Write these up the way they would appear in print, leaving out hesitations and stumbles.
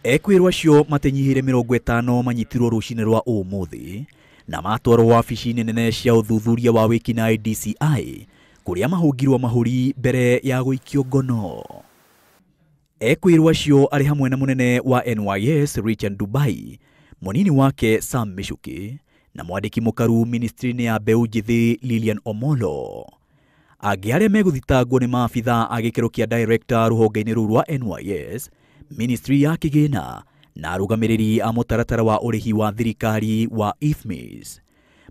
Ekwirwo acio matenyihire 50 manyitirwo rucine rwa umuthi na matwarwo wabici-inĩ nene cia uthuthuria wa wikinaĩ DCI kuria mahungirwo mahuri mbere ya guikio ngono. Ekwirwo acio ari hamwe na munene wa NYS Richard Dubai, munini wake Sam Mishuki na mwandiki mukaru ministry-inĩ ya mbeu njithi Lilian Omolo. Angĩ arĩa megũthitangwo nĩ maabithaa a gĩkĩro kĩa director ruhonge-inĩ rũu rwa NYS, ministry ya kigina na arugamĩrĩri a mũtaratara wa ũrĩhi wa thirikari wa IFMIS.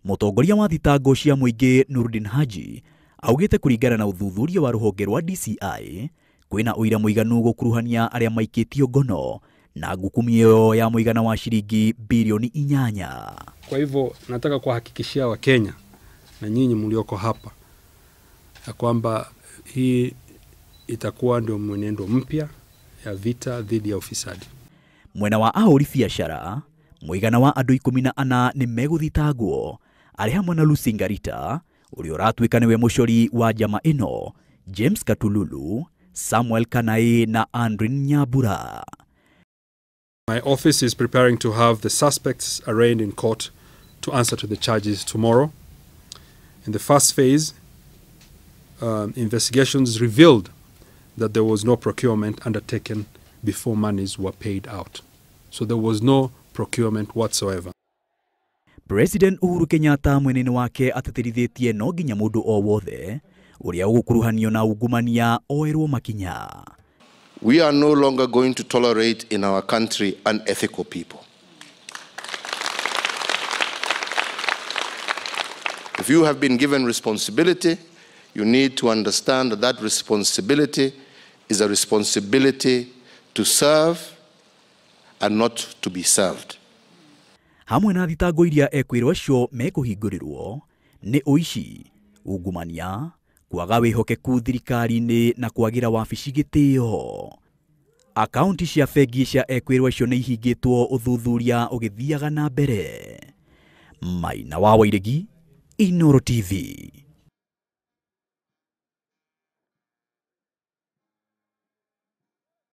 Mũtongoria wa thitango cia mũingĩ Nurdin Haji augĩte kũringana na uthuthuria wa ruhonge rwa DCI kwĩna ũira mũiganu gũkuruhania arĩa maikĩtio ngono na ngukumio ya muigana wa shillingi billioni 8. Kwa hivyo nataka kuhakikishia Wakenya na nyinyi mlioko hapa ya kwamba hii itakuwa ndio mwenendo mpya ya vita dhidi ya ufisadi. Mwena wa ahuri biashara, muigana wa andũ 14 nĩ megũthitangwo arĩ hamwe na Lucy Ngarita, ũrĩa ũratuĩka nĩwe mũcori wa njama ĩno, James Katululu, Samuel Kanai na Andrin Nyambura. My office is preparing to have the suspects arraigned in court to answer to the charges tomorrow. In the first phase, investigations revealed that there was no procurement undertaken before monies were paid out. So there was no procurement whatsoever. President Uhuru Kenyatta mweneni wake ateterithitie no nginya mundu o wothe uria ugukuruhanio na ungumania oerwo makinya. We are no longer going to tolerate in our country unethical people. If you have been given responsibility, you need to understand that that responsibility is a responsibility to serve and not to be served. Hamwe na thitango iria ekwirwo acio mekuhingurirwo ni uici, ungumania, kwaga wihokeku thirikari-inĩ na kwagira wabici gĩtĩo. Akaunti cia bengi cia ekwirwo acio nĩ ihingĩtwo uthuthuria ũgĩthiaga na mbere. Maina wa Wairegi, Inooro TV.